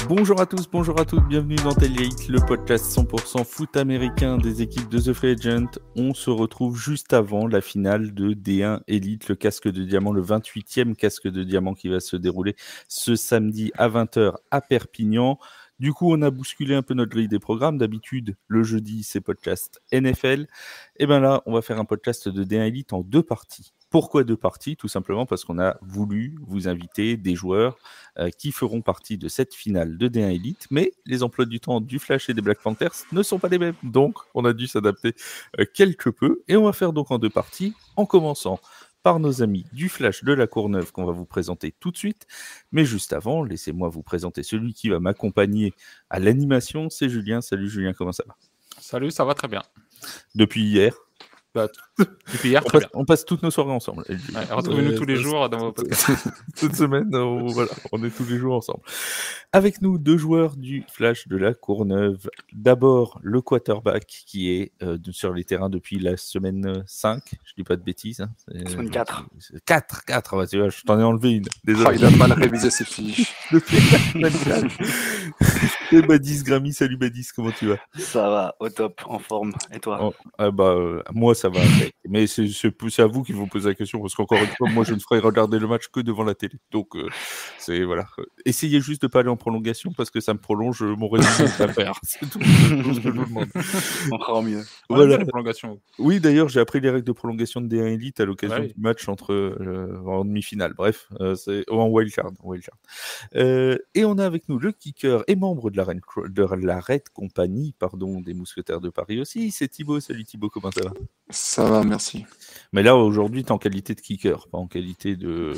Bonjour à tous, bonjour à toutes, bienvenue dans Tailgate, le podcast 100% foot américain des équipes de The Free Agent. On se retrouve juste avant la finale de D1 Elite, le casque de diamant, le 28e casque de diamant qui va se dérouler ce samedi à 20h à Perpignan. Du coup, on a bousculé un peu notre grille des programmes. D'habitude, le jeudi, c'est podcast NFL. Et bien là, on va faire un podcast de D1 Elite en 2 parties. Pourquoi 2 parties ? Tout simplement parce qu'on a voulu vous inviter des joueurs qui feront partie de cette finale de D1 Elite, mais les emplois du temps du Flash et des Black Panthers ne sont pas les mêmes. Donc, on a dû s'adapter quelque peu. Et on va faire donc en 2 parties, en commençant par nos amis du Flash de la Courneuve qu'on va vous présenter tout de suite. Mais juste avant, laissez-moi vous présenter celui qui va m'accompagner à l'animation, c'est Julien. Salut Julien, comment ça va ? Salut, ça va très bien. Depuis hier. Depuis hier, très bien. On passe toutes nos soirées ensemble. Retrouvez-nous tous les jours dans vos podcasts. Cette semaine, voilà, on est tous les jours ensemble. Avec nous, 2 joueurs du Flash de la Courneuve. D'abord, le quarterback qui est sur les terrains depuis la semaine 5. Je dis pas de bêtises. Hein. Semaine 4. 4, tu vois, je t'en ai enlevé une. Désolé. Il a mal révisé ses fiches. Depuis la semaine 4. Et Badis Grammy, salut Badis, comment tu vas ? Ça va, au top, en forme. Et toi ? Moi, ça va. Mais c'est à vous qui vous posez la question, parce qu'encore une fois, moi, je ne ferai regarder le match que devant la télé. Donc, c'est voilà. Essayez juste de pas aller en prolongation, parce que ça me prolonge mon résumé d'affaires. C'est tout ce que je vous demande. On fera mieux. Voilà. Prolongation. Oui, d'ailleurs, j'ai appris les règles de prolongation de D1 Elite à l'occasion du match en demi-finale. Bref, c'est en wildcard. Et on a avec nous le kicker et membre de la Red Company, des Mousquetaires de Paris aussi. C'est Thibaut. Salut Thibaut, comment ça va ? Ça va, merci. Mais là, aujourd'hui, tu es en qualité de kicker, pas en qualité de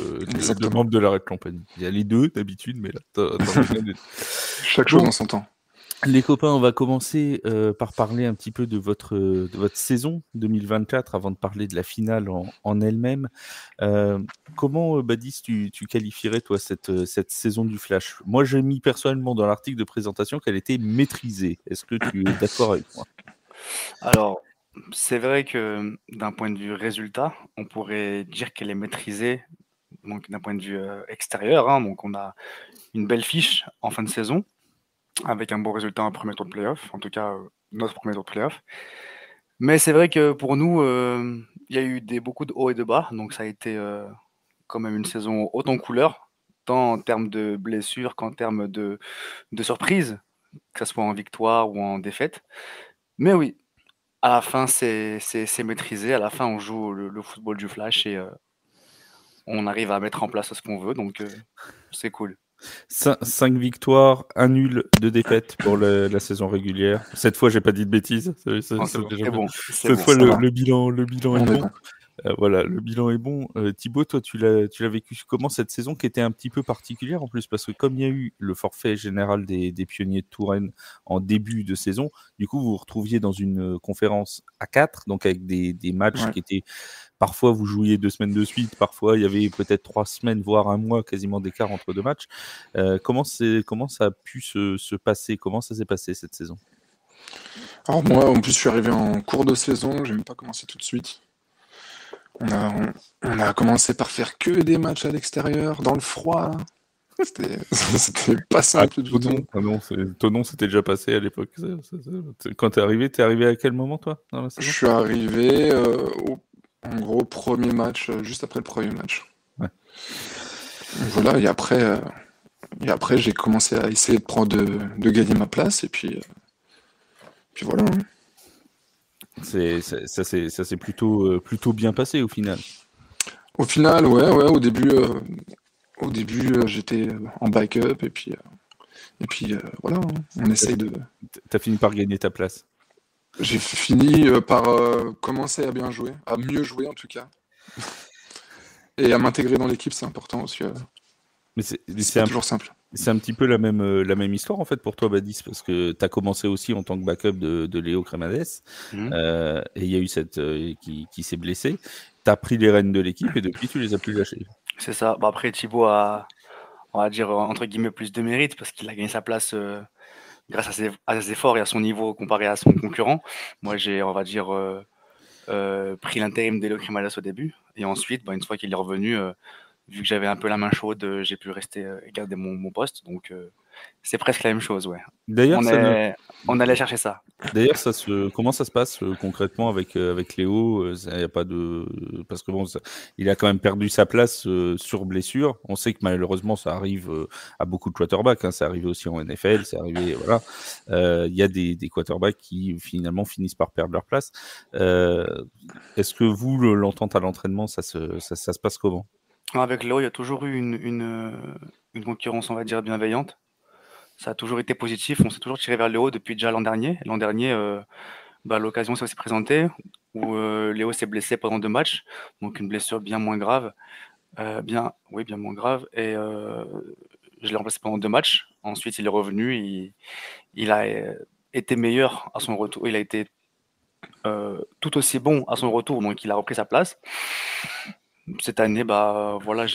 membre de la Red Company. Il y a les deux d'habitude, mais là, t'en Chaque jour en son temps. Les copains, on va commencer par parler un petit peu de votre saison 2024 avant de parler de la finale en elle-même. Comment, Badis, tu qualifierais, toi, cette saison du Flash ? Moi, j'ai mis personnellement dans l'article de présentation qu'elle était maîtrisée. Est-ce que tu es d'accord avec moi ? Alors, c'est vrai que d'un point de vue résultat, on pourrait dire qu'elle est maîtrisée donc, d'un point de vue extérieur. Hein, donc, on a une belle fiche en fin de saison avec un bon résultat en premier tour de play-off, en tout cas notre premier tour de play-off. Mais c'est vrai que pour nous, il y a eu beaucoup de hauts et de bas, donc ça a été quand même une saison haute en couleurs, tant en termes de blessures qu'en termes de surprises, que ce soit en victoire ou en défaite. Mais oui, à la fin, c'est maîtrisé. À la fin, on joue le football du Flash et on arrive à mettre en place ce qu'on veut, donc c'est cool. 5 victoires, 1 nul, 2 défaites pour la saison régulière. Cette fois, j'ai pas dit de bêtises. C'est bon. Cette fois, le bilan est bon. Voilà, le bilan est bon. Thibaut, toi, tu l'as vécu comment cette saison qui était un petit peu particulière en plus, parce que comme il y a eu le forfait général des Pionniers de Touraine en début de saison, du coup, vous vous retrouviez dans une conférence à 4, donc avec des matchs qui étaient... Parfois, vous jouiez 2 semaines de suite. Parfois, il y avait peut-être 3 semaines, voire 1 mois quasiment d'écart entre 2 matchs. Comment ça a pu se passer ? Comment ça s'est passé cette saison ? Alors moi, en plus, je suis arrivé en cours de saison. J'ai même pas commencé tout de suite. On a commencé par faire que des matchs à l'extérieur, dans le froid. C'était pas simple du tout. Tonon, c'était déjà passé à l'époque. Quand t'es arrivé à quel moment, toi, dans la saison ? Je suis arrivé en gros premier match, juste après le premier match. Ouais. Voilà, et après j'ai commencé à essayer de gagner ma place, et puis voilà. Ça s'est plutôt bien passé au final. Au final, ouais, au début, j'étais en backup, et puis voilà, on essaye de... T'as fini par gagner ta place. J'ai fini par commencer à bien jouer, à mieux jouer en tout cas. Et à m'intégrer dans l'équipe, c'est important aussi. Mais c'est toujours simple. C'est un petit peu la même histoire en fait pour toi, Badis, parce que tu as commencé aussi en tant que backup de Léo Cremades, et il y a eu qui s'est blessé. Tu as pris les rênes de l'équipe et depuis tu les as plus lâchées. C'est ça. Après, Thibaut a, on va dire, entre guillemets, plus de mérite parce qu'il a gagné sa place grâce à ses efforts et à son niveau comparé à son concurrent. Moi, j'ai, on va dire, pris l'intérim d'Elo Cremades au début. Et ensuite, une fois qu'il est revenu, vu que j'avais un peu la main chaude, j'ai pu rester et garder mon poste. Donc, c'est presque la même chose, ouais. D'ailleurs, On allait chercher ça. D'ailleurs, comment ça se passe concrètement avec Léo? Y a pas de parce que bon, il a quand même perdu sa place sur blessure. On sait que malheureusement, ça arrive à beaucoup de quarterbacks. Hein. C'est arrivé aussi en NFL. C'est arrivé, voilà. Il y a des quarterbacks qui finalement finissent par perdre leur place. Est-ce que vous, l'entente à l'entraînement, ça se passe comment? Avec Léo, il y a toujours eu une concurrence, on va dire, bienveillante. Ça a toujours été positif. On s'est toujours tiré vers le haut depuis déjà l'an dernier. L'an dernier, l'occasion s'est aussi présentée où Léo s'est blessé pendant 2 matchs, donc une blessure bien moins grave. Bien moins grave. Et je l'ai remplacé pendant 2 matchs. Ensuite, il est revenu. Il a été meilleur à son retour. Il a été tout aussi bon à son retour, donc il a repris sa place. Cette année, voilà,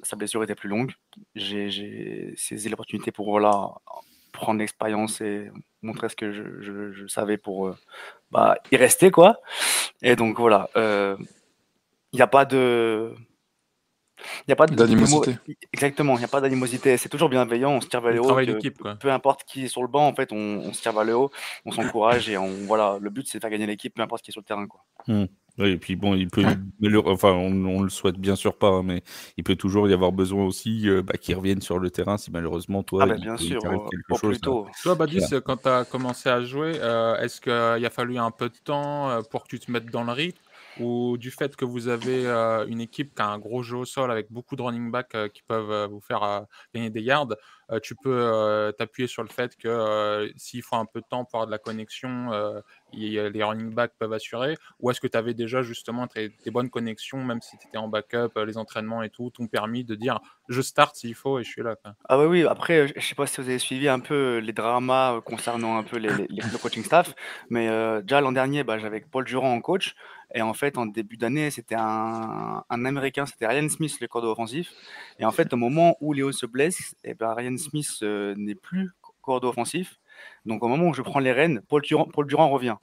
sa blessure était plus longue. J'ai saisi l'opportunité pour voilà, prendre l'expérience et montrer ce que je savais pour y rester, quoi. Et donc voilà, il n'y a pas de... D'animosité. Exactement, il n'y a pas d'animosité. C'est toujours bienveillant, on se tire vers le haut. Travail d'équipe, quoi. Peu importe qui est sur le banc, en fait, on se tire vers le haut, on s'encourage et voilà, le but c'est de faire gagner l'équipe, peu importe qui est sur le terrain, quoi. Oui, et puis bon, il peut, enfin, on le souhaite bien sûr pas, hein, mais il peut toujours y avoir besoin aussi qu'il revienne sur le terrain si malheureusement toi, bien sûr, t'arrive quelque au chose. plus tôt. Toi, Badis, quand tu as commencé à jouer, est-ce qu'il a fallu un peu de temps pour que tu te mettes dans le rythme, ou du fait que vous avez une équipe qui a un gros jeu au sol avec beaucoup de running backs qui peuvent vous faire gagner des yards, tu peux t'appuyer sur le fait que s'il faut un peu de temps pour avoir de la connexion, les running backs peuvent assurer, ou est-ce que tu avais déjà justement des bonnes connexions, même si tu étais en backup, les entraînements et tout, t'ont permis de dire je start s'il faut et je suis là, quoi. Ah oui, après, je sais pas si vous avez suivi un peu les dramas concernant un peu le coaching staff, mais déjà l'an dernier, j'avais Paul Durand en coach, et en fait, en début d'année, c'était un Américain, c'était Ryan Smith, le coordonnateur offensif, et en fait, au moment où Léo se blesse, Ryan Smith n'est plus coordonnateur offensif, donc au moment où je prends les rênes, Paul Durand revient.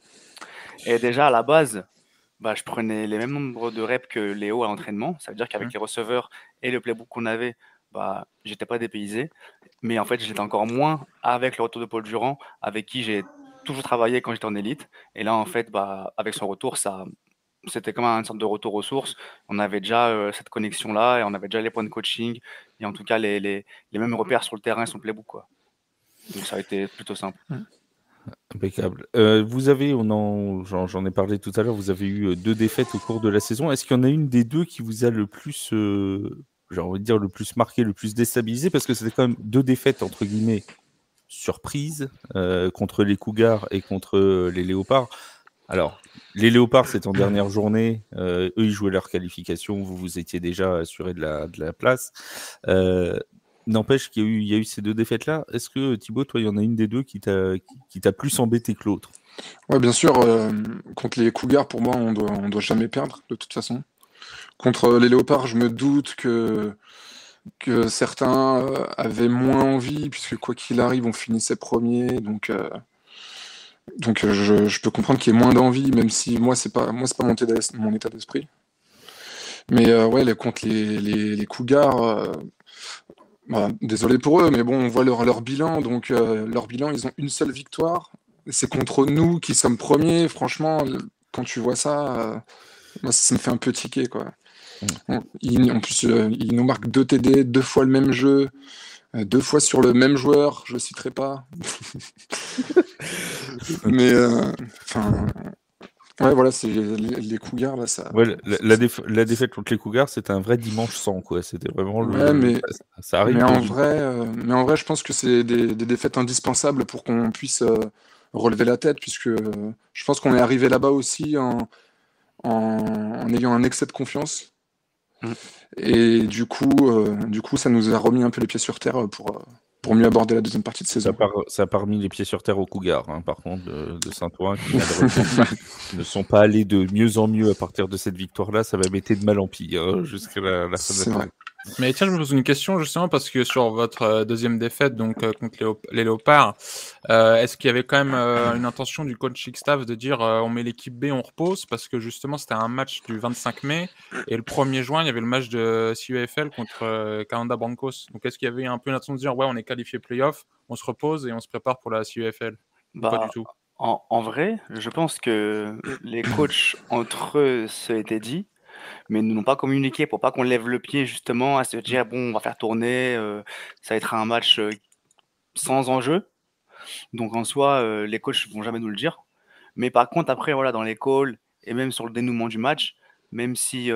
Et déjà, à la base, je prenais les mêmes nombres de reps que Léo à l'entraînement, ça veut dire qu'avec les receveurs et le playbook qu'on avait, j'étais pas dépaysé, mais en fait j'étais encore moins avec le retour de Paul Durand, avec qui j'ai toujours travaillé quand j'étais en élite. Et là en fait avec son retour, c'était comme une sorte de retour aux sources. On avait déjà cette connexion là et on avait déjà les points de coaching et en tout cas les mêmes repères sur le terrain et son playbook, quoi. Donc ça a été plutôt simple. Impeccable. Vous avez, j'en ai parlé tout à l'heure, vous avez eu 2 défaites au cours de la saison. Est-ce qu'il y en a une des 2 qui vous a le plus, j'ai envie de dire, le plus marqué, le plus déstabilisé? Parce que c'était quand même 2 défaites, entre guillemets, surprises, contre les Cougars et contre les Léopards. Alors, les Léopards, c'était en dernière journée. Eux, ils jouaient leur qualification. Vous étiez déjà assuré de la place. N'empêche qu'il y a eu ces 2 défaites-là. Est-ce que, Thibaut, toi, il y en a une des 2 qui t'a plus embêté que l'autre? Ouais, bien sûr. Contre les Cougars, pour moi, on doit jamais perdre, de toute façon. Contre les Léopards, je me doute que certains avaient moins envie, puisque quoi qu'il arrive, on finissait premier. Donc je peux comprendre qu'il y ait moins d'envie, même si moi, c'est pas mon état d'esprit. Mais contre les Cougars... désolé pour eux, mais bon, on voit leur bilan. Donc, leur bilan, ils ont une seule victoire. C'est contre nous qui sommes premiers. Franchement, quand tu vois ça, moi, ça me fait un peu tiquer, quoi. En plus, ils nous marquent 2 TD, 2 fois le même jeu, 2 fois sur le même joueur. Je citerai pas. Mais, ouais, voilà, c'est les Cougars, là, ça... Ouais, la défaite contre les Cougars, c'était un vrai dimanche sans, quoi. C'était vraiment ça arrive. Mais en vrai, je pense que c'est des défaites indispensables pour qu'on puisse relever la tête, puisque je pense qu'on est arrivé là-bas aussi en ayant un excès de confiance. Et du coup, ça nous a remis un peu les pieds sur terre pour mieux aborder la deuxième partie de saison. Ça a pas remis les pieds sur terre aux Cougars, hein, par contre, de Saint-Ouen, qui malheureusement ne sont pas allés de mieux en mieux à partir de cette victoire-là. Ça va mettre de mal en pire jusqu'à la fin de la saison. Mais tiens, je me pose une question justement parce que sur votre deuxième défaite donc contre les Léopards, est-ce qu'il y avait quand même une intention du coaching staff de dire on met l'équipe B, on repose parce que justement c'était un match du 25 mai et le 1er juin il y avait le match de CUFL contre Canada Broncos. Donc est-ce qu'il y avait un peu une intention de dire ouais on est qualifié playoff, on se repose et on se prépare pour la CUFL ou pas du Bah, tout? en vrai, je pense que les coachs entre eux se étaient dit, mais ils nous n'ont pas communiqué pour pas qu'on lève le pied justement à se dire bon, on va faire tourner, ça va être un match sans enjeu. Donc en soi, les coachs vont jamais nous le dire. Mais par contre, après, voilà, dans les calls et même sur le dénouement du match, même si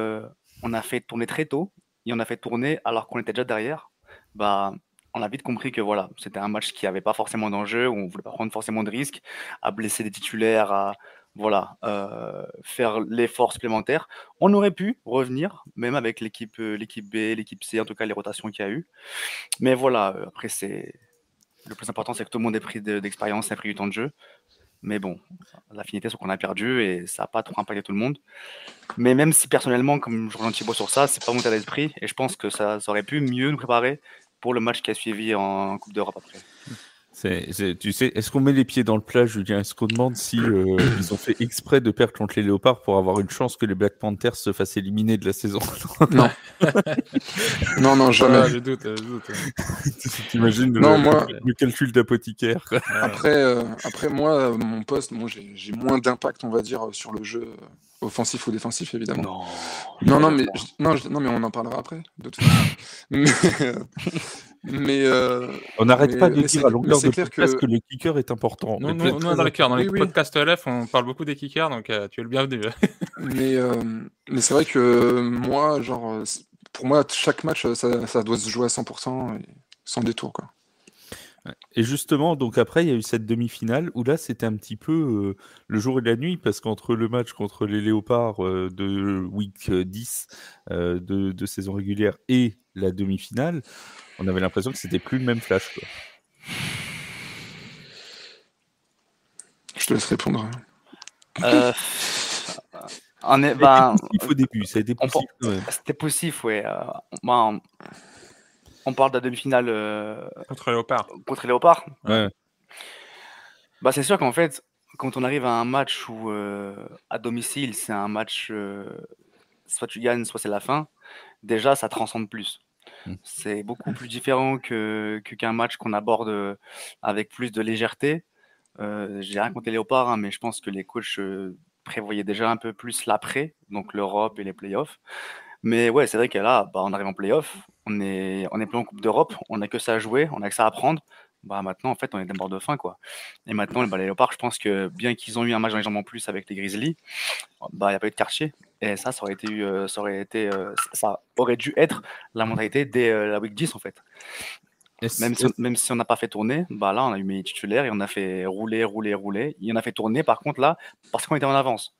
on a fait tourner très tôt et on a fait tourner alors qu'on était déjà derrière, bah, on a vite compris que voilà, c'était un match qui n'avait pas forcément d'enjeu, où on ne voulait pas prendre forcément de risques, à blesser des titulaires, à voilà, faire l'effort supplémentaire. On aurait pu revenir, même avec l'équipe B, l'équipe C, en tout cas les rotations qu'il y a eu. Mais voilà, après, le plus important, c'est que tout le monde ait pris d'expérience, ait pris du temps de jeu. Mais bon, la finalité, c'est qu'on a perdu et ça n'a pas trop impacté tout le monde. Mais même si personnellement, comme je rejoins Thibaut sur ça, c'est pas mon état d'esprit et je pense que ça aurait pu mieux nous préparer pour le match qui a suivi en Coupe d'Europe après. Tu sais, est-ce qu'on met les pieds dans le plat, Julien? Est-ce qu'on demande si ils ont fait exprès de perdre contre les Léopards pour avoir une chance que les Black Panthers se fassent éliminer de la saison? Non. Non, jamais. Ah, je doute. T'imagines le calcul d'apothicaire, quoi. Après moi, mon poste, moi j'ai moins d'impact, on va dire, sur le jeu offensif ou défensif, évidemment. Non, mais on en parlera après, de toute façon. Mais on n'arrête pas de dire à longueur de podcast que le kicker est important. Nous, dans les podcasts LF, on parle beaucoup des kickers, donc tu es le bienvenu. mais c'est vrai que moi, genre, pour moi, chaque match, ça doit se jouer à 100% et sans détour, quoi. Et justement, donc après, il y a eu cette demi-finale où là, c'était un petit peu le jour et la nuit, parce qu'entre le match contre les Léopards de week 10 de saison régulière et la demi-finale, on avait l'impression que c'était plus le même flash, quoi. Je te laisse répondre. Poussif au début, ça a été poussif. C'était poussif, ouais. On parle de la demi-finale contre Léopard. Contre Léopard. Ouais. Bah, c'est sûr qu'en fait, quand on arrive à un match où à domicile, c'est un match soit tu gagnes, soit c'est la fin, déjà ça transcende plus. C'est beaucoup plus différent qu'un match qu'on aborde avec plus de légèreté. J'ai rien contre les Léopards, hein, mais je pense que les coachs prévoyaient déjà un peu plus l'après, donc l'Europe et les playoffs. Mais ouais, c'est vrai que là, on arrive en playoff, on est plus en Coupe d'Europe, on n'a que ça à jouer, on n'a que ça à prendre. Maintenant, en fait, on est d'abord de fin, quoi. Et maintenant, les Léopards, je pense que bien qu'ils ont eu un match dans les jambes en plus avec les Grizzlies, il n'y a pas eu de quartier. Et ça aurait dû être la mentalité dès la week 10, en fait. Même si on n'a pas fait tourner, là, on a eu mes titulaires et on a fait rouler. Il en a fait tourner, par contre, là, parce qu'on était en avance.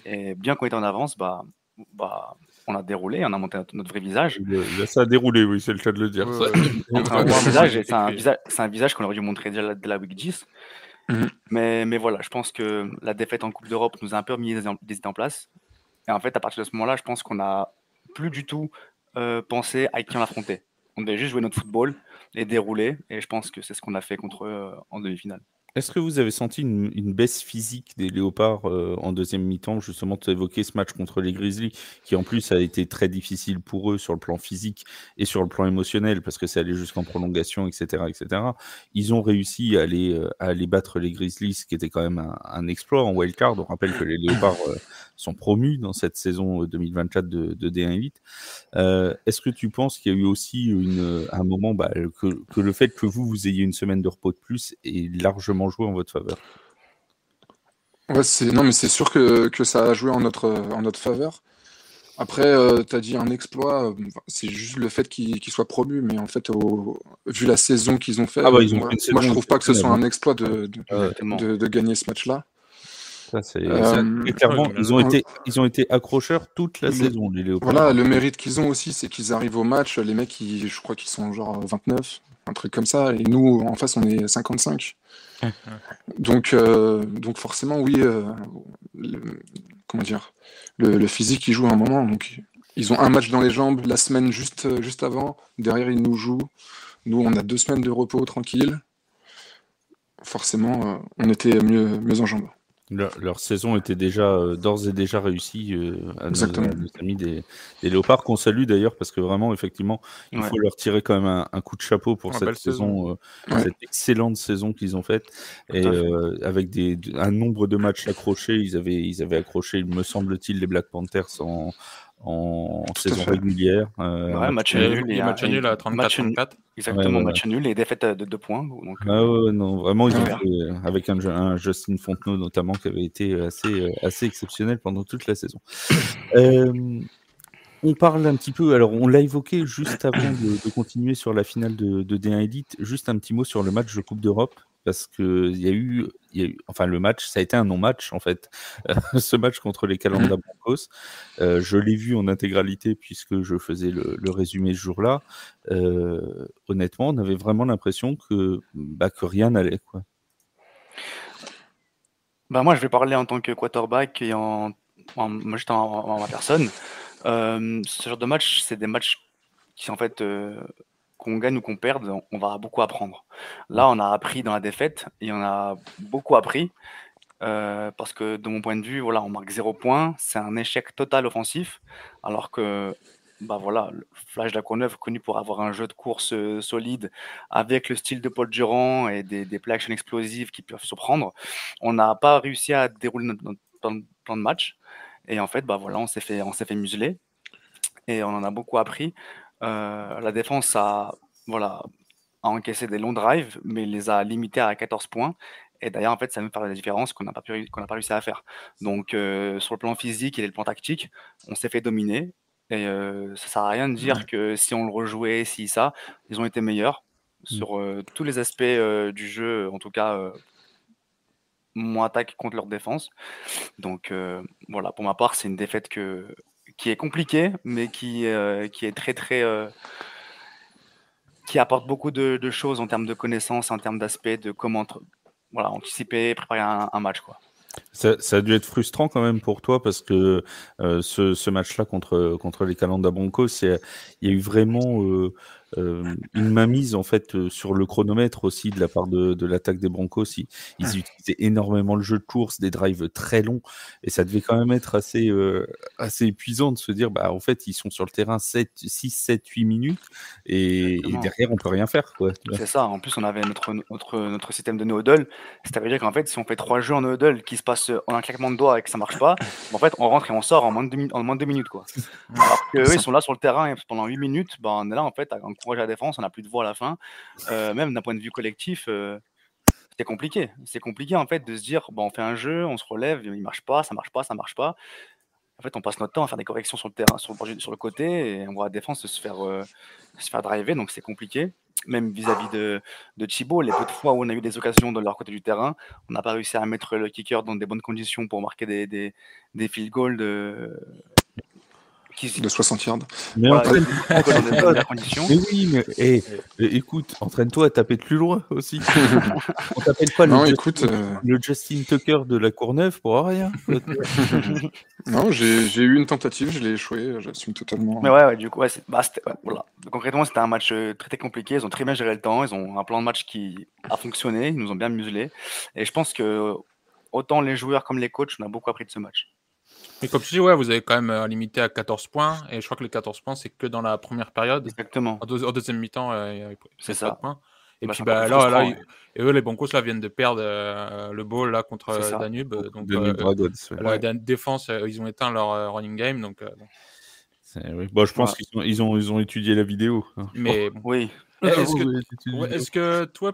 Et bien qu'on était en avance, on a déroulé, on a monté notre vrai visage. Là, ça a déroulé, oui, c'est le cas de le dire. C'est un visage qu'on aurait dû montrer déjà dès la week 10. Mais voilà, je pense que la défaite en Coupe d'Europe nous a un peu mis des idées en place. Et en fait, à partir de ce moment-là, je pense qu'on n'a plus du tout pensé à qui on affrontait. On devait juste jouer notre football et dérouler. Et je pense que c'est ce qu'on a fait contre eux en demi-finale. Est-ce que vous avez senti une baisse physique des Léopards en deuxième mi-temps? Justement, tu as évoqué ce match contre les Grizzlies, qui en plus a été très difficile pour eux sur le plan physique et sur le plan émotionnel, parce que c'est allé jusqu'en prolongation, etc., etc. Ils ont réussi à aller battre les Grizzlies, ce qui était quand même un exploit en wildcard. On rappelle que les Léopards sont promus dans cette saison 2024 de D1 Elite. Est-ce que tu penses qu'il y a eu aussi un moment que le fait que vous ayez une semaine de repos de plus est largement joué en votre faveur? Ouais, mais c'est sûr que ça a joué en notre faveur. Après, tu as dit un exploit, c'est juste le fait qu'ils soient promus, mais en fait, vu la saison qu'ils ont fait, moi je trouve pas que ce soit un exploit de gagner ce match-là. Clairement, ils ont été accrocheurs toute la saison, les Léopards. Voilà, le mérite qu'ils ont aussi, c'est qu'ils arrivent au match, les mecs, je crois qu'ils sont genre 29, un truc comme ça, et nous, en face, on est 55. Donc forcément, oui, comment dire, le physique, il joue à un moment, donc Ils ont un match dans les jambes la semaine juste avant. Derrière, ils nous jouent. Nous, on a 2 semaines de repos tranquille. Forcément, on était mieux en jambes. Leur saison était déjà d'ores et déjà réussie à Exactement. nos amis des Léopards, qu'on salue d'ailleurs, parce que vraiment, effectivement, il Ouais. faut leur tirer quand même un coup de chapeau pour Ouais, cette belle saison. Ouais. cette excellente saison qu'ils ont faite. Et Tout à fait. avec un nombre de matchs accrochés, ils avaient accroché, me semble-t-il, les Black Panthers en Tout à saison fait. régulière. Ouais, match Et nul les matchs nuls à 34-34. Exactement, Ouais. match nul et défaite de 2 points. Donc, Ah ouais, non, vraiment, ils ont super. fait, avec un Justin Fontenot notamment, qui avait été assez exceptionnel pendant toute la saison. On parle un petit peu, alors on l'a évoqué juste avant de continuer sur la finale de D1 Elite, juste un petit mot sur le match de Coupe d'Europe, parce que il y a eu, enfin le match, ça a été un non-match en fait, ce match contre les Calanda Broncos. Je l'ai vu en intégralité puisque je faisais le résumé ce jour-là. Honnêtement, on avait vraiment l'impression que rien n'allait, quoi. Bah, moi, je vais parler en tant que quarterback et juste en ma personne. Ce genre de match, c'est des matchs qui, en fait, qu'on gagne ou qu'on perde, on va beaucoup apprendre. Là, on a appris dans la défaite et on a beaucoup appris parce que, de mon point de vue, voilà, on marque 0 points. C'est un échec total offensif, alors que, bah voilà, le Flash de la Courneuve, connu pour avoir un jeu de course solide, avec le style de Paul Durand et des play action explosifs qui peuvent surprendre, on n'a pas réussi à dérouler notre plan de match. Et en fait, bah voilà, on s'est fait museler et on en a beaucoup appris. La défense voilà, a encaissé des longs drives, mais les a limités à 14 points. Et d'ailleurs, en fait, ça nous fait la différence qu'on n'a pas réussi à faire. Donc, sur le plan physique et le plan tactique, on s'est fait dominer. Et ça sert à rien de dire que si on le rejouait, si ça, ils ont été meilleurs sur tous les aspects du jeu, en tout cas, moins attaque contre leur défense. Donc, voilà, pour ma part, c'est une défaite qui est compliquée, mais qui est très, très, qui apporte beaucoup de choses en termes de connaissances, en termes d'aspect, de comment voilà, anticiper, préparer un match, quoi. Ça a dû être frustrant quand même pour toi parce que ce match-là contre les Calanda Broncos, il y a eu vraiment une mainmise en fait sur le chronomètre aussi de la part de l'attaque des Broncos. Ils utilisaient énormément le jeu de course, des drives très longs, et ça devait quand même être assez épuisant de se dire bah en fait ils sont sur le terrain 6, 7, 8 minutes et Exactement. derrière on peut rien faire, quoi. C'est ça. En plus, on avait notre système de no huddle. C'est-à-dire qu'en fait, si on fait 3 jeux en no huddle qui se passent en un claquement de doigts et que ça marche pas, en fait, on rentre et on sort en moins de 2 minutes, quoi. Alors qu'eux, ils sont là sur le terrain et pendant 8 minutes, bah, on est là en fait à encourager la défense, on n'a plus de voix à la fin. Même d'un point de vue collectif, c'est compliqué. C'est compliqué en fait de se dire, bah, on fait un jeu, on se relève, il marche pas, ça marche pas, ça marche pas. En fait, on passe notre temps à faire des corrections sur le terrain, sur le côté, et on voit la défense se faire driver, donc c'est compliqué. Même vis-à-vis de Thibaut, les peu de fois où on a eu des occasions de leur côté du terrain, on n'a pas réussi à mettre le kicker dans des bonnes conditions pour marquer des field goals De 60 yards. Mais voilà, entraîne-toi, dans des meilleures conditions. mais oui, mais écoute, entraîne-toi à taper plus loin aussi. On t'appelle pas Non, le écoute, Justin Tucker de la Courneuve pour rien. non, j'ai eu une tentative, je l'ai échoué, j'assume totalement. Mais ouais, du coup, ouais, voilà. Concrètement, c'était un match très, très compliqué. Ils ont très bien géré le temps. Ils ont un plan de match qui a fonctionné. Ils nous ont bien muselés. Et je pense que autant les joueurs comme les coachs, on a beaucoup appris de ce match. Mais comme tu dis, ouais, vous avez quand même limité à 14 points. Et je crois que les 14 points, c'est que dans la première période. Exactement. En deuxième mi-temps, il y avait C'est pas de ça. points. Et Bah, puis c'est encore plus là, frustrant, et eux, les Broncos là, viennent de perdre le ball là, C'est contre ça. Danube. Donc, Danube Dragons, ouais. la défense, ils ont éteint leur running game. Donc, bon. Oui. Bon, je pense Ouais. qu'ils ont étudié la vidéo, hein. Mais bon. Oui. Est-ce que toi,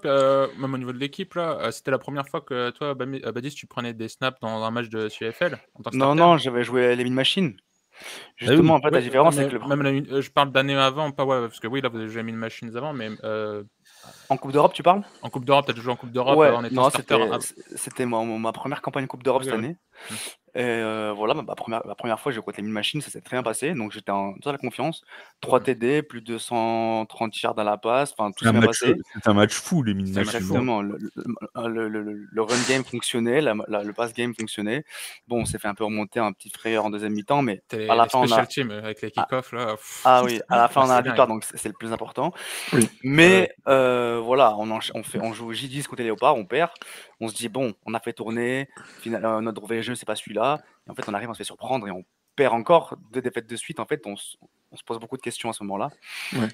même au niveau de l'équipe, là, c'était la première fois que toi, Badis, tu prenais des snaps dans un match de CFL en tant que starter? Non, j'avais joué les machines. Justement, en fait, la Ouais, différence, mais c'est que même je parle d'années avant, pas parce que oui, là, vous avez joué machines avant, mais en Coupe d'Europe, tu parles? en Coupe d'Europe, tu as joué en Coupe d'Europe Ouais, en étant non, starter. c'était ma première campagne Coupe d'Europe cette année. Et voilà, ma première fois, j'ai côté Mine Machine, ça s'est très bien passé, donc j'étais en totale confiance. 3 TD, plus de 230 yards à la passe, enfin tout s'est bien passé. C'est un match fou, les Mine C'est un match Machines. fou. Exactement, le run game fonctionnait, le pass game fonctionnait. Bon, on s'est fait un peu remonter un petit frayeur en deuxième mi-temps, mais C'était à la les fin, on special a teams avec les ah, kick-offs là. ah oui, à la fin, on a C'est la victoire, dingue. donc c'est le plus important. Oui. Mais voilà, on joue J10 côté Léopard, on perd. On se dit, bon, on a fait tourner, notre vrai jeu, c'est pas celui-là. Et en fait, on arrive, on se fait surprendre et on perd encore 2 défaites de suite. En fait, on se pose beaucoup de questions à ce moment-là. Ouais.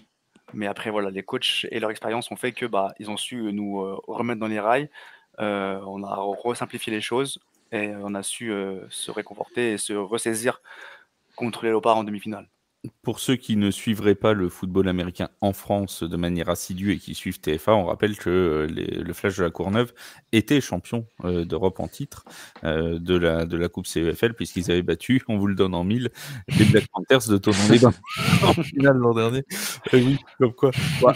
Mais après, voilà, les coachs et leur expérience ont fait que ils ont su nous remettre dans les rails. On a resimplifié les choses et on a su se réconforter et se ressaisir contre les Léopards en demi-finale. Pour ceux qui ne suivraient pas le football américain en France de manière assidue et qui suivent TF1, on rappelle que le Flash de la Courneuve était champion d'Europe en titre de la Coupe CEFL, puisqu'ils avaient battu, on vous le donne en 1000, les Black Panthers de Tonon-les-Bains en finale l'an dernier. Oui, comme quoi. Ouais.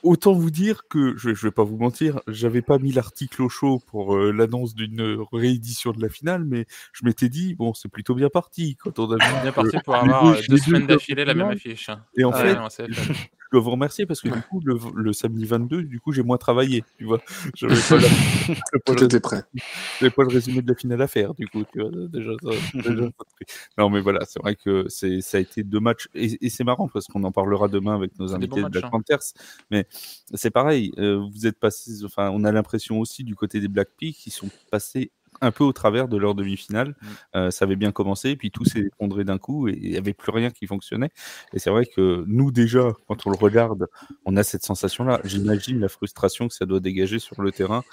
Autant vous dire que, je vais pas vous mentir, j'avais pas mis l'article au chaud pour l'annonce d'une réédition de la finale, mais je m'étais dit, bon, c'est plutôt bien parti quand on a vu Bien que parti pour les avoir deux 2 semaines clubs d'affilée en la même finale. affiche. Et en Ouais. fait, en CFL. je dois vous remercier parce que du coup, le samedi 22, du coup, j'ai moins travaillé, tu vois. J'avais Tout était prêt. pas le résumé de la finale à faire, du coup, tu vois. Déjà, ça de prix. Non, mais voilà, c'est vrai que ça a été 2 matchs et c'est marrant parce qu'on en parlera demain avec nos C'est des invités bons de Black matchs, hein. Panthers. Mais c'est pareil, vous êtes passés, enfin, on a l'impression aussi du côté des Black Peaks qui sont passés un peu au travers de leur demi-finale. Ça avait bien commencé, puis tout s'est effondré d'un coup et il n'y avait plus rien qui fonctionnait. Et c'est vrai que nous, déjà, quand on le regarde, on a cette sensation-là. J'imagine la frustration que ça doit dégager sur le terrain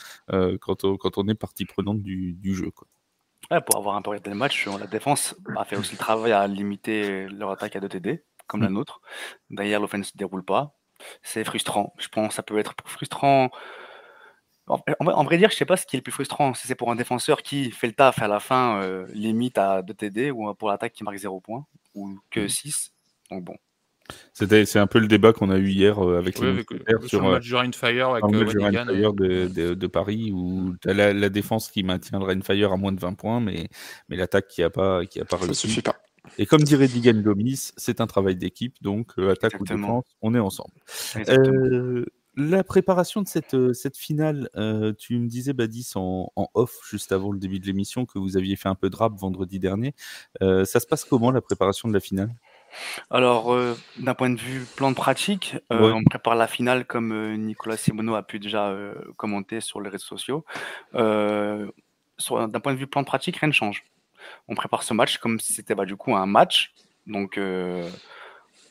quand on est partie prenante du jeu, quoi. Ouais, pour avoir un peu regardé le match, la défense a fait aussi le travail à limiter leur attaque à 2 TD, comme la nôtre. D'ailleurs, l'offense ne se déroule pas. C'est frustrant. Je pense que ça peut être frustrant. En vrai dire, je sais pas ce qui est le plus frustrant. Si c'est pour un défenseur qui fait le taf à la fin, limite à 2 TD, ou pour l'attaque qui marque 0 points, ou que 6. Donc bon. C'est un peu le débat qu'on a eu hier avec Oui, les avec, mousquetaires sur le match du Rainfire avec le match du Wanigan. Rainfire de Paris où tu as la défense qui maintient le Rainfire à moins de 20 points, mais l'attaque qui a pas Ça réussi. suffit pas. Et comme dirait Digan Gomis, c'est un travail d'équipe, donc attaque ou Exactement. défense, on est ensemble. Exactement. La préparation de cette finale, tu me disais, Badis, en off, juste avant le début de l'émission, que vous aviez fait un peu de rap vendredi dernier. Ça se passe comment, la préparation de la finale? Alors, d'un point de vue plan de pratique, Ouais. on prépare la finale comme Nicolas Simoneau a pu déjà commenter sur les réseaux sociaux. D'un point de vue plan de pratique, rien ne change. On prépare ce match comme si c'était du coup un match. Donc,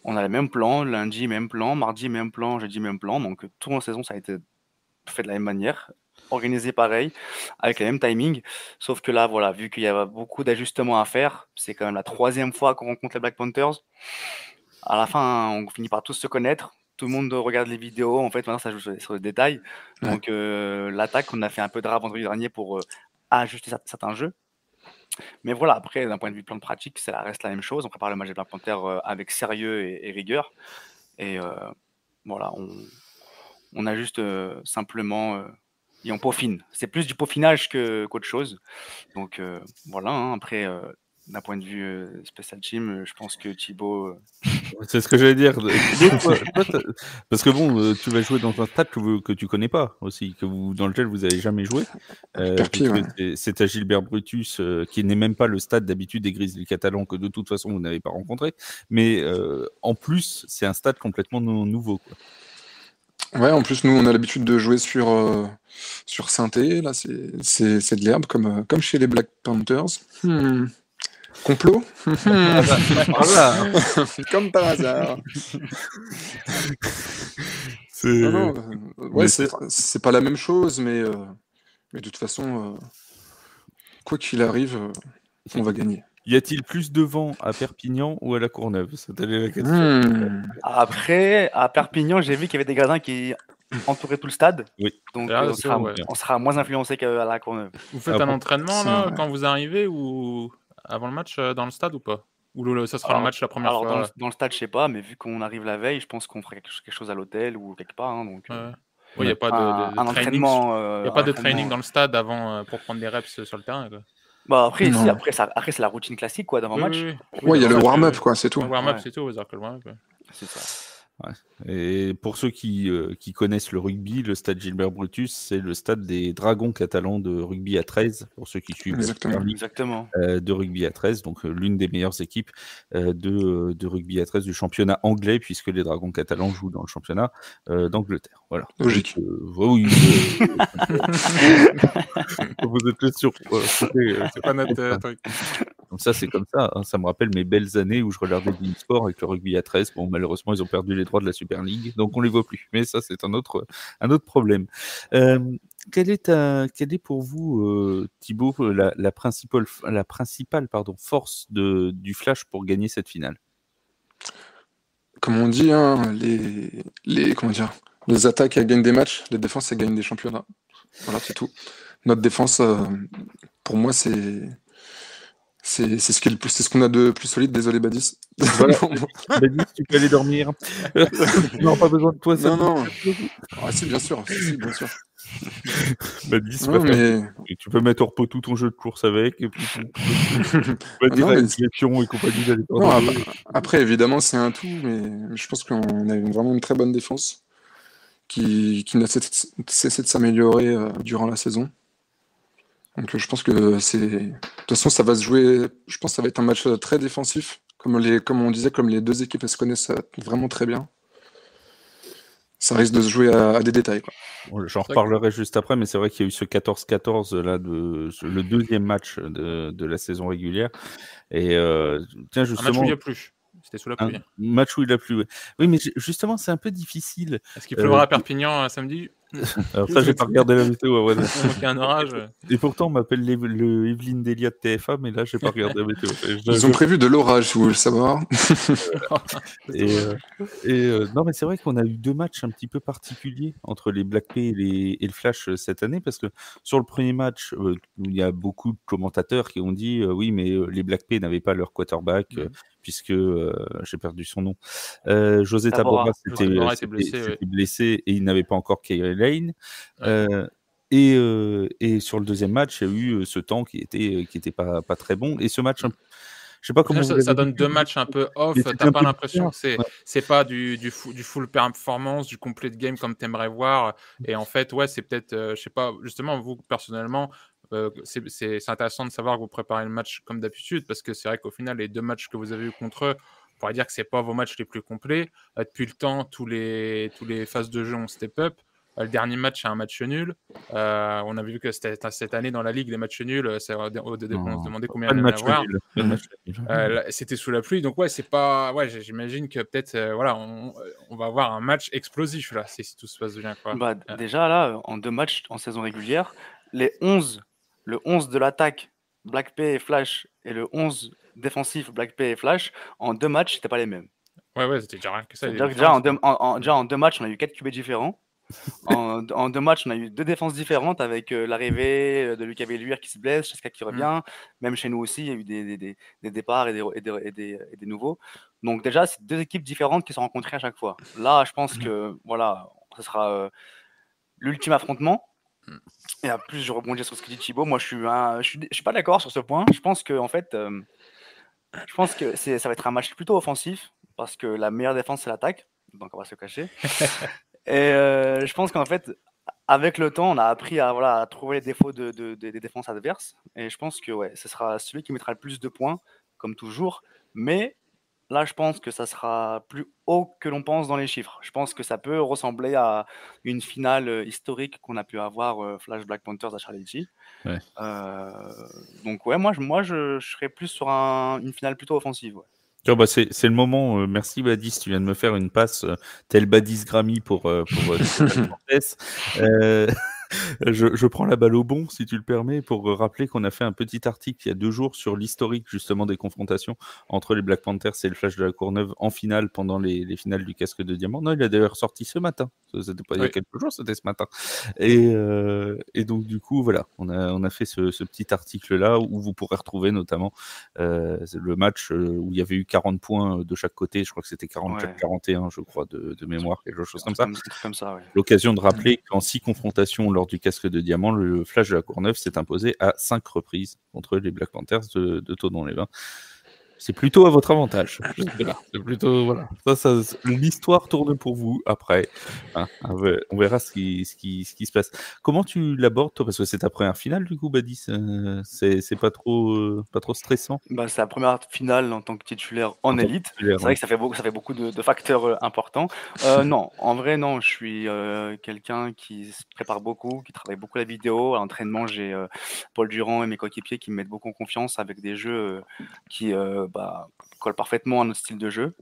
on a le même plan, lundi, même plan, mardi, même plan, jeudi, même plan. Donc, toute la saison, ça a été fait de la même manière, organisé pareil, avec le même timing. Sauf que là, voilà, vu qu'il y a beaucoup d'ajustements à faire, c'est quand même la 3e fois qu'on rencontre les Black Panthers. À la fin, on finit par tous se connaître. Tout le monde regarde les vidéos. En fait, maintenant, ça joue sur les détails. Donc, l'attaque, on a fait un peu de rap vendredi dernier pour ajuster certains jeux. Mais voilà, après, d'un point de vue plan de pratique, ça reste la même chose. On prépare le match des Black Panthers avec sérieux et rigueur. Et voilà, on ajuste simplement et on peaufine. C'est plus du peaufinage qu'autre chose. Donc voilà, hein. Après, d'un point de vue special team, je pense que Thibaut. C'est ce que j'allais dire. Thibaut, parce que bon, tu vas jouer dans un stade que tu connais pas aussi, dans lequel vous avez jamais joué. Perpi, ouais. C'est à Gilbert Brutus, qui n'est même pas le stade d'habitude des Grizzlies catalans, que de toute façon vous n'avez pas rencontré. Mais en plus, c'est un stade complètement nouveau, quoi. Ouais, en plus, nous, on a l'habitude de jouer sur synthé. Là, c'est de l'herbe, comme chez les Black Panthers. Complot Comme par hasard. Non, ouais, c'est pas la même chose, mais de toute façon, quoi qu'il arrive, on va gagner. Y a-t-il plus de vent à Perpignan ou à La Courneuve? C'était la question. Après, à Perpignan, j'ai vu qu'il y avait des gradins qui entouraient tout le stade. Oui. Donc, Ah, on sera moins influencé qu'à La Courneuve. Vous faites Ah un bon entraînement C'est là vrai. quand vous arrivez ou avant le match dans le stade ou pas? Ou ça sera le match la première Alors, fois? dans le stade, je sais pas, mais vu qu'on arrive la veille, je pense qu'on fera quelque chose à l'hôtel ou quelque part. Hein, donc, Ouais. Oui, il n'y a pas de un training. entraînement. Il n'y a pas de training dans le stade avant pour prendre des reps sur le terrain, quoi. Bah après, Non. après c'est la routine classique quoi Oui, d'avant-match. oui, oui. Ouais, il y a le d'avant-match, warm-up, quoi, c'est tout. le warm-up, Ouais. c'est tout. C'est-à-dire que le warm-up, C'est ça. Ouais. Et pour ceux qui connaissent le rugby, le stade Gilbert Brutus, c'est le stade des Dragons catalans de rugby à 13, pour ceux qui suivent la Exactement. Super League Exactement. de rugby à 13, donc l'une des meilleures équipes de rugby à 13 du championnat anglais, puisque les Dragons catalans jouent dans le championnat d'Angleterre. Voilà. Logique. Oui, vous êtes le sur. c'est pas notre truc. Comme ça, c'est comme ça. Hein. Ça me rappelle mes belles années où je regardais Beansport avec le rugby à 13. Bon, malheureusement, ils ont perdu les droits de la Super League, donc on les voit plus. Mais ça, c'est un autre problème. Quelle est pour vous, Thibaut, la principale force du Flash pour gagner cette finale? Comme on dit, hein, comment dire, les attaques, elles gagnent des matchs, les défenses, elles gagnent des championnats. Voilà, c'est tout. Notre défense, pour moi, c'est ce qu'on a de plus solide. Désolé, Badis. Voilà. Badis, tu peux aller dormir. Non, pas besoin de toi. Ça non. Ah, si, bien sûr. Bien sûr. Badis, mais... tu peux mettre au repos tout ton jeu de course avec. Et puis tu vas dire à et compagnie d'aller après, évidemment, c'est un tout, mais je pense qu'on a vraiment une très bonne défense qui n'a cessé de s'améliorer durant la saison. Donc je pense que de toute façon ça va se jouer, je pense que ça va être un match très défensif, comme on disait, comme les deux équipes elles se connaissent vraiment très bien. Ça risque de se jouer à des détails, quoi. J'en reparlerai juste après, mais c'est vrai qu'il y a eu ce 14-14 là, le deuxième match de la saison régulière. Et tiens, justement, un match où il n'y a plus. C'était sous la pluie. Un match où il a plu. Oui, mais justement, c'est un peu difficile. Est-ce qu'il pleuvra à Perpignan samedi? Alors ça, j'ai pas regardé la météo. Ouais. Il y a un orage. Et pourtant, on m'appelle le Evelyne Delia de TF1, mais là, j'ai pas regardé la météo. Ils ont prévu de l'orage, si vous voulez le savoir. Non, mais c'est vrai qu'on a eu deux matchs un petit peu particuliers entre les Black Pay et le Flash cette année, parce que sur le premier match, il y a beaucoup de commentateurs qui ont dit oui, mais les Black Pay n'avaient pas leur quarterback, puisque j'ai perdu son nom. José Tabora s'était blessé et il n'avait pas encore Kyrie Lane. Et sur le deuxième match, il y a eu ce temps qui était pas très bon. Et ce match, je sais pas comment ça donne deux matchs un peu off. T'as pas l'impression que c'est pas du full performance, du complete game comme t'aimerais voir. Et en fait, ouais, c'est peut-être, je sais pas, justement, vous personnellement, c'est intéressant de savoir que vous préparez le match comme d'habitude, parce que c'est vrai qu'au final, les deux matchs que vous avez eu contre eux, on pourrait dire que c'est pas vos matchs les plus complets. Depuis le temps, tous les phases de jeu ont step up. Le dernier match, c'est un match nul. On avait vu que cette année dans la ligue, les matchs nuls, on se demandait combien il y en avait. C'était sous la pluie, donc ouais, c'est pas. Ouais, j'imagine que peut-être, voilà, on va avoir un match explosif là, si tout se passe bien, quoi. Bah, déjà là, en deux matchs en saison régulière, le 11 de l'attaque Black Pay et Flash et le 11 défensif Black Pay et Flash, en deux matchs, c'était pas les mêmes. Ouais, c'était déjà rien que ça. Déjà en deux matchs, on a eu 4 QB différents. En deux matchs, on a eu deux défenses différentes avec l'arrivée de Lucas Belluire qui se blesse, Cheska qui revient. Même chez nous aussi, il y a eu des départs et des nouveaux. Donc déjà, c'est deux équipes différentes qui se rencontrent à chaque fois. Là, je pense que voilà, ce sera l'ultime affrontement. Et en plus, je rebondis sur ce que dit Thibaut. Moi, je suis pas d'accord sur ce point. Je pense que en fait, ça va être un match plutôt offensif parce que la meilleure défense c'est l'attaque. Donc on va se cacher. Et je pense qu'en fait, avec le temps, on a appris à trouver les défauts des défenses adverses. Et je pense que ce sera celui qui mettra le plus de points, comme toujours. Mais là, je pense que ça sera plus haut que l'on pense dans les chiffres. Je pense que ça peut ressembler à une finale historique qu'on a pu avoir Flash Black Panthers à Charletti. Ouais. Donc moi je serais plus sur une finale plutôt offensive. Ouais. Bah c'est le moment. Merci Badis, tu viens de me faire une passe tel Badis Grammy pour je prends la balle au bon, si tu le permets, pour rappeler qu'on a fait un petit article il y a 2 jours sur l'historique justement des confrontations entre les Black Panthers et le Flash de la Courneuve en finale pendant les finales du casque de diamant. Non, il a d'ailleurs sorti ce matin. C'était pas il y a quelques jours, c'était ce matin. Et donc du coup, voilà, on a fait ce petit article là où vous pourrez retrouver notamment le match où il y avait eu 40 points de chaque côté. Je crois que c'était 44-41, je crois, de mémoire, quelque chose comme ça. Comme ça, ouais. L'occasion de rappeler qu'en 6 confrontations lors lors du casque de diamant, le Flash de la Courneuve s'est imposé à 5 reprises contre les Black Panthers de Thonon-les-Bains. C'est plutôt à votre avantage. C'est plutôt, voilà. L'histoire tourne pour vous après. Hein, on verra ce qui se passe. Comment tu l'abordes, toi? Parce que c'est ta première finale, du coup, Badis. C'est pas trop stressant? C'est la première finale en tant que titulaire en élite. C'est vrai que ça fait beaucoup de facteurs importants. Non, en vrai, non. Je suis quelqu'un qui se prépare beaucoup, qui travaille beaucoup la vidéo. À l'entraînement, j'ai Paul Durand et mes coéquipiers qui me mettent beaucoup en confiance avec des jeux qui collent parfaitement à notre style de jeu.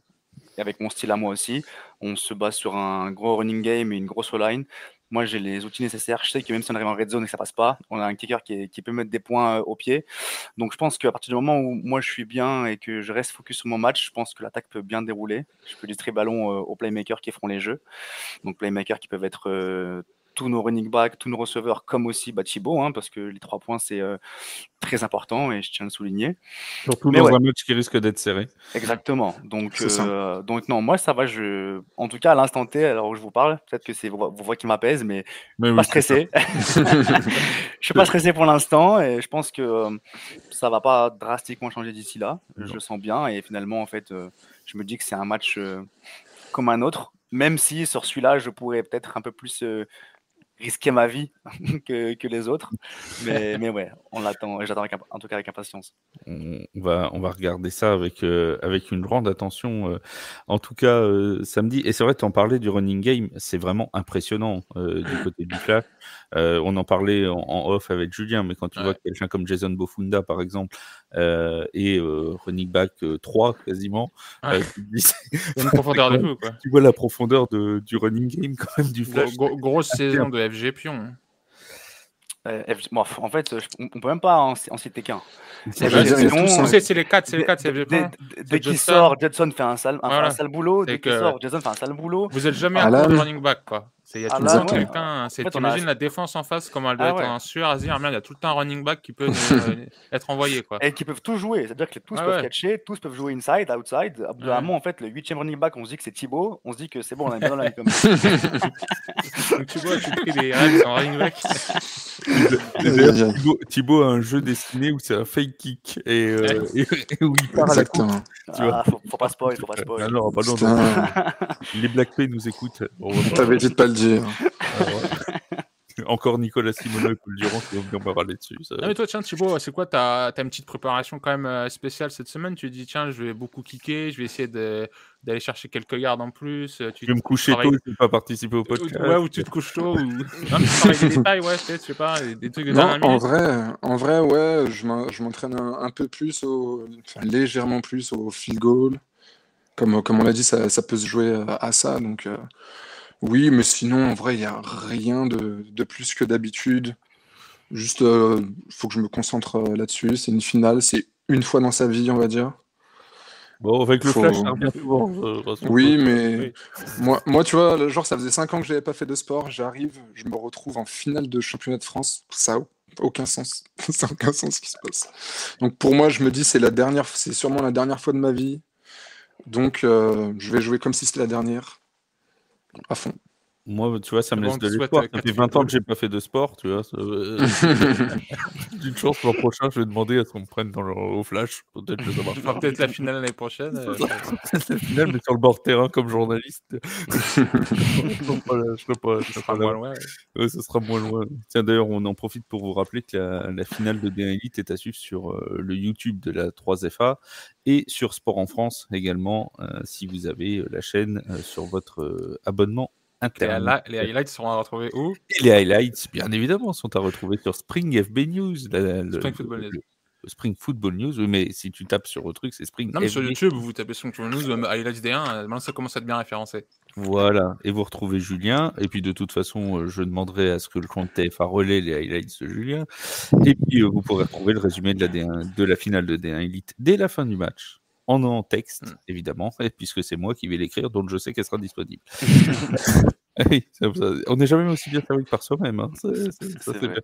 Et avec mon style à moi aussi, on se base sur un gros running game et une grosse O-line. Moi, j'ai les outils nécessaires. Je sais que même si on arrive en red zone et que ça passe pas, on a un kicker qui peut mettre des points au pied. Donc, je pense qu'à partir du moment où moi je suis bien et que je reste focus sur mon match, je pense que l'attaque peut bien dérouler. Je peux distribuer ballon aux playmakers qui feront les jeux. Donc, playmakers qui peuvent être tous nos running backs, tous nos receveurs, comme aussi Thibaut, parce que les 3 points, c'est très important et je tiens à le souligner. Surtout dans un match qui risque d'être serré. Exactement. Donc non, moi ça va. En tout cas, à l'instant T, alors où je vous parle, peut-être que c'est vos voix qui m'apaisent, mais pas stressé. Je suis pas stressé pour l'instant et je pense que ça va pas drastiquement changer d'ici là. Je le sens bien et finalement, en fait, je me dis que c'est un match comme un autre, même si sur celui-là, je pourrais peut-être un peu plus risquer ma vie que les autres, mais ouais, on l'attend et j'attends en tout cas avec impatience. On va regarder ça avec une grande attention, en tout cas samedi. Et c'est vrai, tu en parlais du running game, c'est vraiment impressionnant du côté du Flash. On en parlait en off avec Julien, mais quand tu vois quelqu'un comme Jason Bofunda par exemple et running back 3 quasiment, tu te dis, c'est une profondeur de fou, quoi. Tu vois la profondeur du running game quand même du Flash. Grosse saison de FG Pion. En fait, on peut même pas en citer qu'un. C'est les 4, c'est FG Pion. Dès qu'il sort, Judson fait un sale boulot. Dès qu'il sort, Judson fait un sale boulot. Vous êtes jamais un coup de running back, quoi. Il y a tout le temps quelqu'un. T'imagines la défense en face, comment elle doit être en sueur à se dire, merde, il y a tout le temps un running back qui peut être envoyé, quoi. Et qui peuvent tous jouer. C'est-à-dire que tous peuvent catcher, tous peuvent jouer inside, outside. À bout d'un moment, en fait, le 8e running back, on se dit que c'est Thibaut. On se dit que c'est bon, on est bien dans la comme ça. Donc tu vois, tu pries des règles en running back. Thibaut a un jeu destiné où c'est un fake kick et où il part à la coupe. Faut pas spoil. Non, les Black Pay nous écoutent. T'avais dit de pas le dire. Encore Nicolas Simoneau et Paul Durand qui vont venir me parler dessus. Non mais toi, tiens Thibaut, c'est quoi t'as une petite préparation quand même spéciale cette semaine? Tu te dis tiens, je vais beaucoup kicker, je vais essayer d'aller chercher quelques yards en plus. Je vais me coucher tôt, je vais pas participer au podcast. Ouais, ou tu te couches tôt, ou non, mais tu travailles des détails, peut-être, je sais pas, des trucs de dernière minute. En vrai, ouais, je m'entraîne un peu plus, légèrement plus au field goal. Comme on l'a dit, ça peut se jouer à ça, donc oui, mais sinon, en vrai, il n'y a rien de plus que d'habitude. Juste, faut que je me concentre là-dessus. C'est une finale, c'est une fois dans sa vie, on va dire. Bon, avec le Flash, ça revient souvent. Oui, mais moi, tu vois, genre, ça faisait 5 ans que je n'avais pas fait de sport. J'arrive, je me retrouve en finale de championnat de France. Ça n'a aucun sens. Ça n'a aucun sens ce qui se passe. Donc, pour moi, je me dis, c'est sûrement la dernière fois de ma vie. Donc, je vais jouer comme si c'était la dernière. À fond. Moi, tu vois, ça me laisse de l'espoir. Ça fait 20 ans que j'ai pas fait de sport, tu vois. D'une chance, l'an prochain, je vais demander à ce qu'on me prenne au Flash. Peut-être que ça marchera. Peut-être la finale l'année prochaine. La finale, mais sur le bord de terrain comme journaliste. Je serai pas moins loin. Ouais, ce sera moins loin. Tiens, d'ailleurs, on en profite pour vous rappeler que la finale de D1 Elite est à suivre sur le YouTube de la 3FA et sur Sport en France également, si vous avez la chaîne sur votre abonnement. Les highlights seront à retrouver où? Et les highlights, bien évidemment, sont à retrouver sur Spring FB News. Spring Football News, oui, mais si tu tapes sur le truc, c'est Spring. Non, mais sur YouTube, vous tapez Spring Football News, Highlights D1, maintenant ça commence à être bien référencé. Voilà, et vous retrouvez Julien, et puis de toute façon, je demanderai à ce que le compte TFA relaie les highlights de Julien, et puis vous pourrez retrouver le résumé de la finale de D1 Elite dès la fin du match. En texte, évidemment, puisque c'est moi qui vais l'écrire, donc je sais qu'elle sera disponible. Oui, on n'est jamais aussi bien servi que par soi-même. Hein. C'est bien.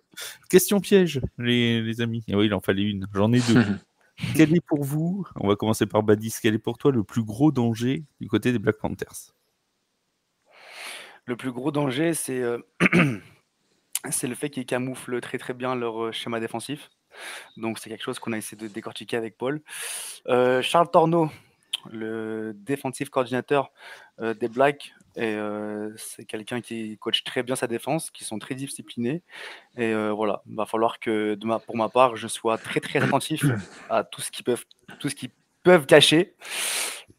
Question piège, les amis. Oui, il en fallait une. J'en ai deux. Quel est pour vous, on va commencer par Badis, quel est pour toi le plus gros danger du côté des Black Panthers? Le plus gros danger, c'est c'est le fait qu'ils camouflent très très bien leur schéma défensif. Donc c'est quelque chose qu'on a essayé de décortiquer avec Paul. Charles Torneau, le défensif coordinateur des Blacks, et c'est quelqu'un qui coach très bien sa défense, qui sont très disciplinés. Et voilà, il va falloir que pour ma part, je sois très très attentif à tout ce qu'ils peuvent cacher.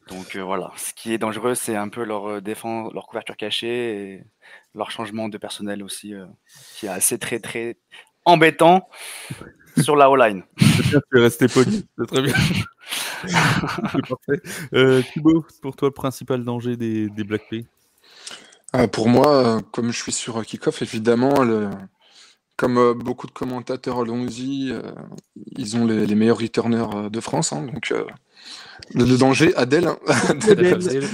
Donc voilà, ce qui est dangereux, c'est un peu leur défense, leur couverture cachée et leur changement de personnel aussi, qui est assez très très embêtant sur la O-line. C'est bien, tu es resté poli, c'est très bien. C'est parfait. Thibaut, pour toi, le principal danger des Black P? Pour moi, comme je suis sur Kickoff, évidemment, comme beaucoup de commentateurs l'ont dit, ils ont les meilleurs returners de France. Hein, donc, le danger, Adèle. Hein.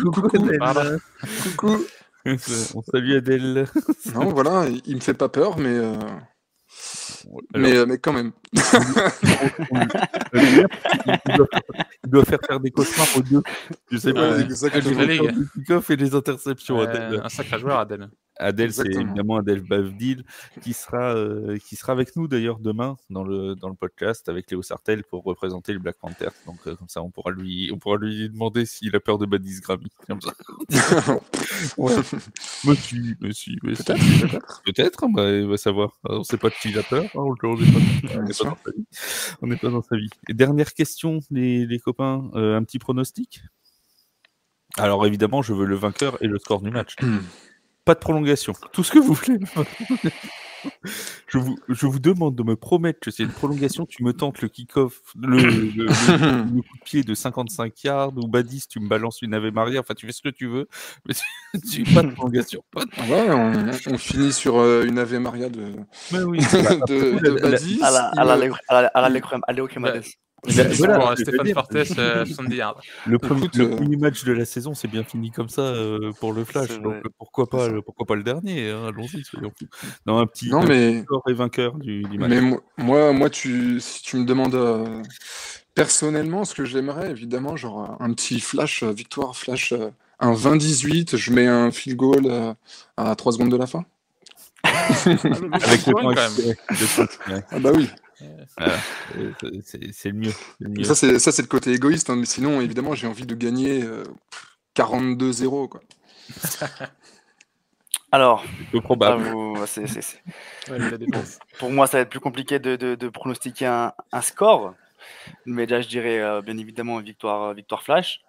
Coucou. Pardon. Coucou. On salue Adèle. Non, voilà, il me fait pas peur, mais quand même. Il doit faire des cauchemars aux deux. Je sais pas, exactement. les kick-off et les interceptions. Adèle. Un sacré joueur, Adèle. Adèle, c'est Exactement. évidemment Adèle Bavdil qui sera avec nous d'ailleurs demain dans le podcast avec Léo Sartel pour représenter le Black Panther. Donc comme ça, on pourra lui demander s'il a peur de Badis Grammy. Comme ça. Ouais. Monsieur. Peut-être, il va savoir. On ne sait pas de qui il a peur. On n'est pas dans sa vie. Et dernière question, les copains, un petit pronostic. Alors évidemment, je veux le vainqueur et le score du match. Pas de prolongation. Tout ce que vous voulez. Je vous demande de me promettre que s'il y a une prolongation, tu me tentes le kick-off, le coup de pied de 55 yards, ou Badis, tu me balances une Ave Maria. Enfin, tu fais ce que tu veux. Mais pas de prolongation. Ouais, on finit sur une Ave Maria de Badis. À la Léo Cremades. Voilà, Stéphane Fortes, 70 yards. Le premier match de la saison, c'est bien fini comme ça pour le Flash. Donc pourquoi pas le dernier, hein, allons-y, soyons fous. Non, un petit score et vainqueur du match. Mais moi si tu me demandes personnellement ce que j'aimerais, évidemment, genre un petit flash, victoire flash, un 20-18, je mets un field goal à 3 secondes de la fin. Avec le point quand même. Ah bah oui. C'est le mieux. Ça c'est le côté égoïste, hein, mais sinon évidemment j'ai envie de gagner 42-0 quoi. Alors, c'est peu probable. Pour moi ça va être plus compliqué de pronostiquer un score, mais là je dirais bien évidemment victoire flash.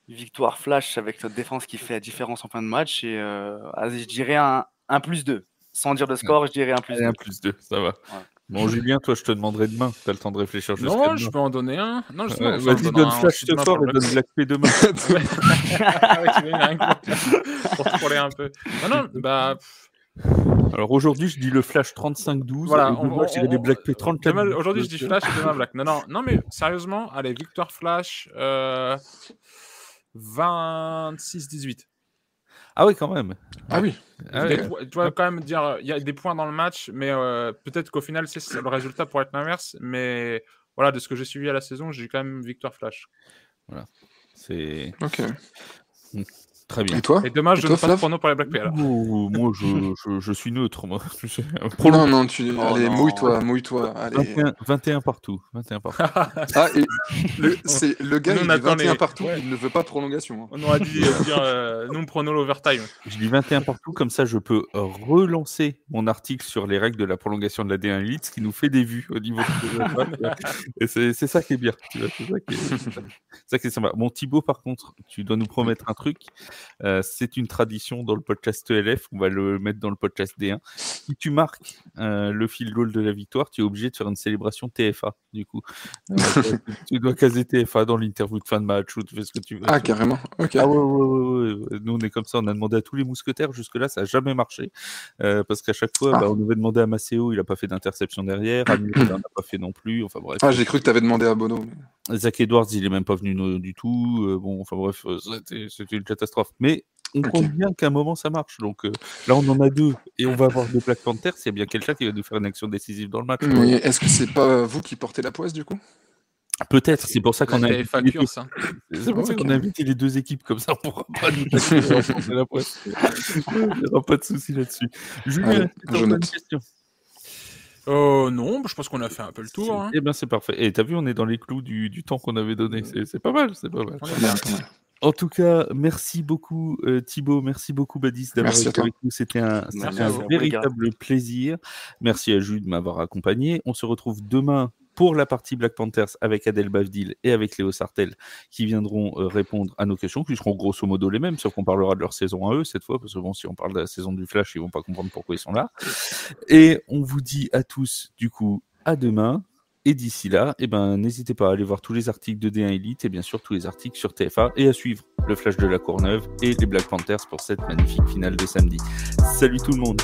Victoire flash avec notre défense qui fait la différence en fin de match, et je dirais un +2. Sans dire de score, je dirais un +2. Un +2, ça va. Ouais. Bon, Julien, toi, je te demanderai demain. Tu as le temps de réfléchir jusqu'à demain. Non, je peux en donner un. Non, justement. Vas-y, donne flash ce soir et donne Black P demain. Pour troller un peu. Non, bah... Alors aujourd'hui, je dis le flash 35-12. Voilà, je dirais des Black P 34. Aujourd'hui, je dis flash et demain Black. Non, mais sérieusement, allez, victoire flash 26-18. Ah oui, quand même. Ah oui. Tu dois quand même dire, il y a des points dans le match, mais peut-être qu'au final, le résultat pourrait être l'inverse. Mais voilà, de ce que j'ai suivi à la saison, j'ai quand même victoire flash. Voilà. C'est... Ok. Très bien. Et toi? Et dommage, je ne passe pas de prono pour les Black P alors. Moi, je suis neutre. Moi. Non, allez, mouille-toi. Allez. 21 partout. 21 partout. Ah, et le gars, il dit 21 partout, ouais. il ne veut pas de prolongation. Hein. On aurait dû dire non prono l'overtime. Je dis 21 partout, comme ça je peux relancer mon article sur les règles de la prolongation de la D1 Elite, ce qui nous fait des vues au niveau de et c'est ça qui est bien. C'est ça qui est sympa. Bon, Thibaut, par contre, tu dois nous promettre un truc. C'est une tradition dans le podcast ELF, on va le mettre dans le podcast D1. Si tu marques le field goal de la victoire, tu es obligé de faire une célébration TFA, du coup. Tu dois caser TFA dans l'interview de fin de match, ou tu fais ce que tu veux. Ah, carrément. Okay. Ah ouais. Nous, on est comme ça, on a demandé à tous les mousquetaires, jusque-là, ça n'a jamais marché. Parce qu'à chaque fois, on avait demandé à Maceo, il n'a pas fait d'interception derrière, Amir, il n'en a pas fait non plus, enfin bref. Ah, j'ai cru que tu avais demandé à Bono. Zach Edwards, il n'est même pas venu du tout. Bon, enfin bref, c'était une catastrophe. Mais on compte bien qu'à un moment ça marche. Donc là, on en a 2 et on va avoir 2 Black Panthers. Il y a bien quelqu'un qui va nous faire une action décisive dans le match. Mais est-ce que c'est pas vous qui portez la poisse du coup? Peut-être, c'est pour ça qu'on a La invité TFA les deux. Curse, hein. C'est pour ça qu'on Ok. a invité les deux équipes, comme ça on pourra pas nous taquiner ensemble de la presse. Il n'y aura pas de souci là-dessus. Julien, Allez, est-ce que t'as je encore note. une question? Non, je pense qu'on a fait un peu le tour. Hein. Eh bien, c'est parfait. Et t'as vu, on est dans les clous du temps qu'on avait donné. C'est pas mal, c'est pas mal. On est Pas bien. mal, pas mal. En tout cas, merci beaucoup Thibaut, merci beaucoup Badis d'avoir Merci à été toi. avec nous. C'était un Merci à un vous, les gars. véritable plaisir. Merci à Jules de m'avoir accompagné. On se retrouve demain pour la partie Black Panthers avec Adèle Bavdil et avec Léo Sartel qui viendront répondre à nos questions, qui seront grosso modo les mêmes, sauf qu'on parlera de leur saison à eux cette fois, parce que bon, si on parle de la saison du Flash, ils vont pas comprendre pourquoi ils sont là. Et on vous dit à tous, du coup, à demain. Et d'ici là, eh ben, n'hésitez pas à aller voir tous les articles de D1 Elite et bien sûr tous les articles sur TFA et à suivre le Flash de la Courneuve et les Black Panthers pour cette magnifique finale de samedi. Salut tout le monde!